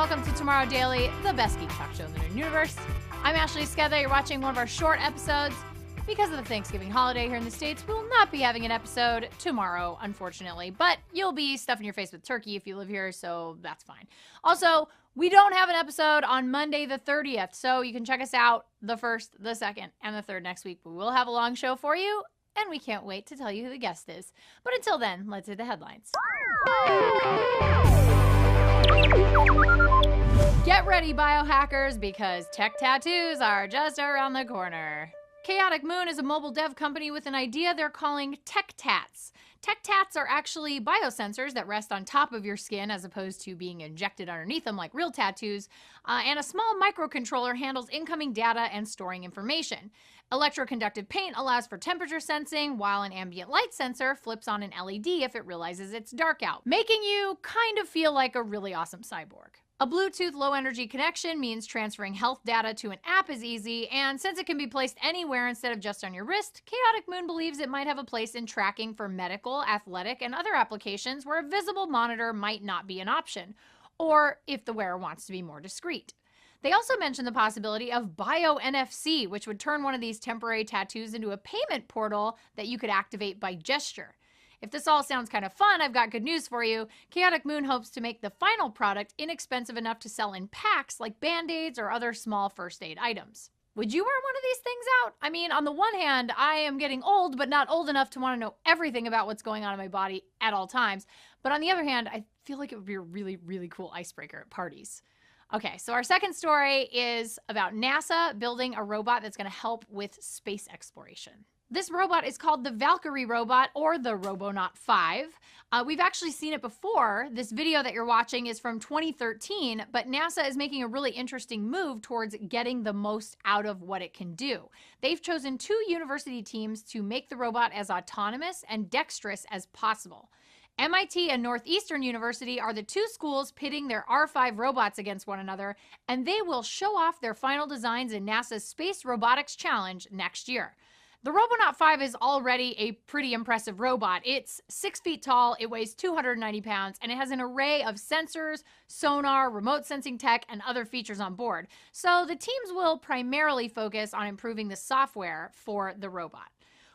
welcome to Tomorrow Daily, the best geek talk show in the known universe. I'm Ashley Sketha. You're watching one of our short episodes. Because of the Thanksgiving holiday here in the States, we will not be having an episode tomorrow, unfortunately. But you'll be stuffing your face with turkey if you live here, so that's fine. Also, we don't have an episode on Monday the 30th, so you can check us out the 1st, the 2nd, and the 3rd next week. We will have a long show for you, and we can't wait to tell you who the guest is. But until then, let's hit the headlines. Get ready, biohackers, because tech tattoos are just around the corner. Chaotic Moon is a mobile dev company with an idea they're calling Tech Tats. Tech Tats are actually biosensors that rest on top of your skin as opposed to being injected underneath them like real tattoos, and a small microcontroller handles incoming data and storing information. Electroconductive paint allows for temperature sensing, while an ambient light sensor flips on an LED if it realizes it's dark out, making you kind of feel like a really awesome cyborg. A Bluetooth low-energy connection means transferring health data to an app is easy, and since it can be placed anywhere instead of just on your wrist, Chaotic Moon believes it might have a place in tracking for medical, athletic, and other applications where a visible monitor might not be an option, or if the wearer wants to be more discreet. They also mention the possibility of Bio-NFC, which would turn one of these temporary tattoos into a payment portal that you could activate by gesture. If this all sounds kind of fun, I've got good news for you. Chaotic Moon hopes to make the final product inexpensive enough to sell in packs like Band-Aids or other small first aid items. Would you wear one of these things out? I mean, on the one hand, I am getting old, but not old enough to want to know everything about what's going on in my body at all times. But on the other hand, I feel like it would be a really, really cool icebreaker at parties. Okay, so our second story is about NASA building a robot that's going to help with space exploration. This robot is called the Valkyrie robot, or the Robonaut 5. We've actually seen it before. This video that you're watching is from 2013, but NASA is making a really interesting move towards getting the most out of what it can do. They've chosen 2 university teams to make the robot as autonomous and dexterous as possible. MIT and Northeastern University are the 2 schools pitting their R5 robots against one another, and they will show off their final designs in NASA's Space Robotics Challenge next year. The Robonaut 5 is already a pretty impressive robot. It's 6 feet tall, it weighs 290 pounds, and it has an array of sensors, sonar, remote sensing tech, and other features on board. So the teams will primarily focus on improving the software for the robot.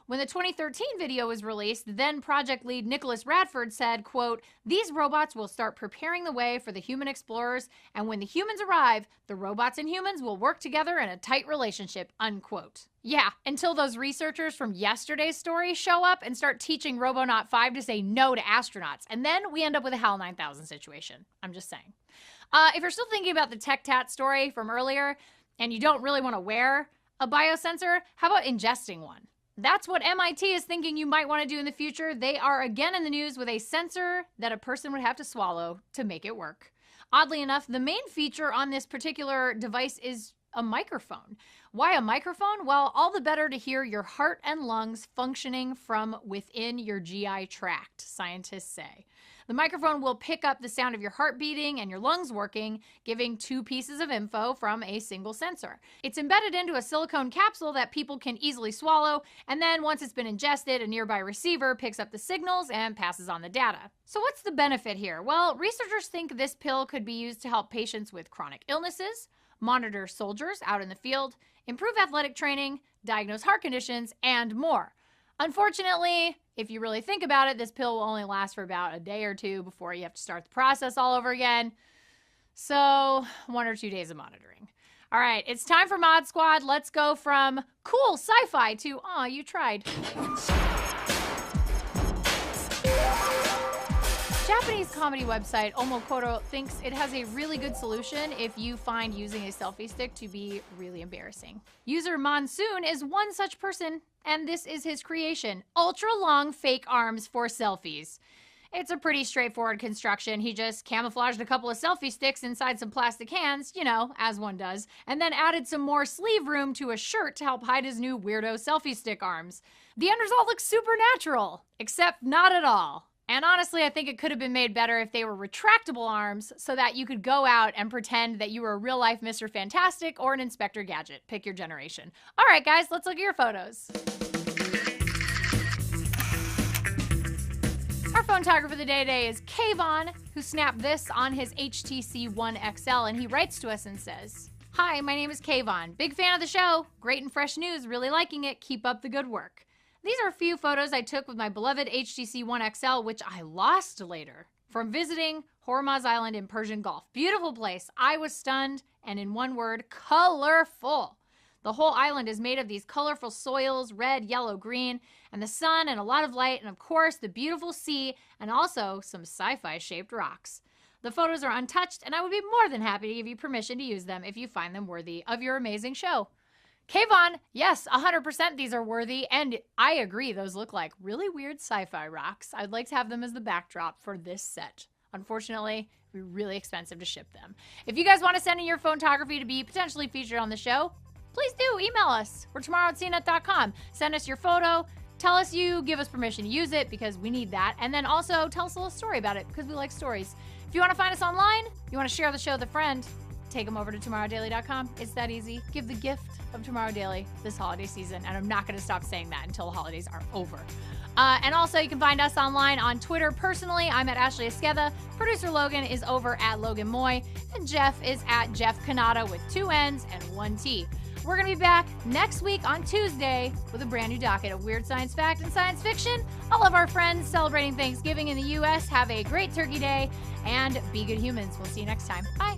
When the 2013 video was released, then project lead Nicholas Radford said, quote, "These robots will start preparing the way for the human explorers, and when the humans arrive, the robots and humans will work together in a tight relationship," unquote. Yeah, until those researchers from yesterday's story show up and start teaching Robonaut 5 to say no to astronauts, and then we end up with a HAL 9000 situation. I'm just saying. If you're still thinking about the Tech Tat story from earlier, and you don't really want to wear a biosensor, how about ingesting one? That's what MIT is thinking you might want to do in the future. They are again in the news with a sensor that a person would have to swallow to make it work. Oddly enough, the main feature on this particular device is a microphone. Why a microphone? Well, all the better to hear your heart and lungs functioning from within your GI tract, scientists say. The microphone will pick up the sound of your heart beating and your lungs working, giving 2 pieces of info from a single sensor. It's embedded into a silicone capsule that people can easily swallow, and then once it's been ingested, a nearby receiver picks up the signals and passes on the data. So what's the benefit here? Well, researchers think this pill could be used to help patients with chronic illnesses, monitor soldiers out in the field, improve athletic training, diagnose heart conditions, and more. Unfortunately, if you really think about it, this pill will only last for about a day or 2 before you have to start the process all over again. So 1 or 2 days of monitoring. All right, it's time for Mod Squad. Let's go from cool sci-fi to, aw, you tried. Japanese comedy website Omokoro thinks it has a really good solution if you find using a selfie stick to be really embarrassing. User Monsoon is one such person, and this is his creation: ultra-long fake arms for selfies. It's a pretty straightforward construction. He just camouflaged a couple of selfie sticks inside some plastic cans, you know, as one does, and then added some more sleeve room to a shirt to help hide his new weirdo selfie stick arms. The end result looks supernatural, except not at all. And honestly, I think it could have been made better if they were retractable arms so that you could go out and pretend that you were a real-life Mr. Fantastic or an Inspector Gadget. Pick your generation. All right, guys, let's look at your photos. Our photographer of the day today is Kayvon, who snapped this on his HTC One XL, and he writes to us and says, "Hi, my name is Kayvon. Big fan of the show. Great and fresh news. Really liking it. Keep up the good work. These are a few photos I took with my beloved HTC One XL, which I lost later, from visiting Hormuz Island in Persian Gulf. Beautiful place. I was stunned, and in one word, colorful. The whole island is made of these colorful soils, red, yellow, green, and the sun and a lot of light, and of course, the beautiful sea, and also some sci-fi shaped rocks. The photos are untouched, and I would be more than happy to give you permission to use them if you find them worthy of your amazing show." Kayvon, yes, 100% these are worthy, and I agree, those look like really weird sci-fi rocks. I'd like to have them as the backdrop for this set. Unfortunately, it'd be really expensive to ship them. If you guys want to send in your photography to be potentially featured on the show, please do email us. We're tomorrow@cnet.com. Send us your photo. Tell us you give us permission to use it because we need that. And then also tell us a little story about it because we like stories. If you want to find us online, you want to share the show with a friend, take them over to tomorrowdaily.com. It's that easy. Give the gift of Tomorrow Daily this holiday season. And I'm not going to stop saying that until the holidays are over. And also, you can find us online on Twitter. Personally, I'm at Ashley Esqueda. Producer Logan is over at Logan Moy. And Jeff is at Jeff Canada with 2 N's and 1 T. We're going to be back next week on Tuesday with a brand new docket of weird science fact and science fiction. All of our friends celebrating Thanksgiving in the U.S. have a great turkey day and be good humans. We'll see you next time. Bye.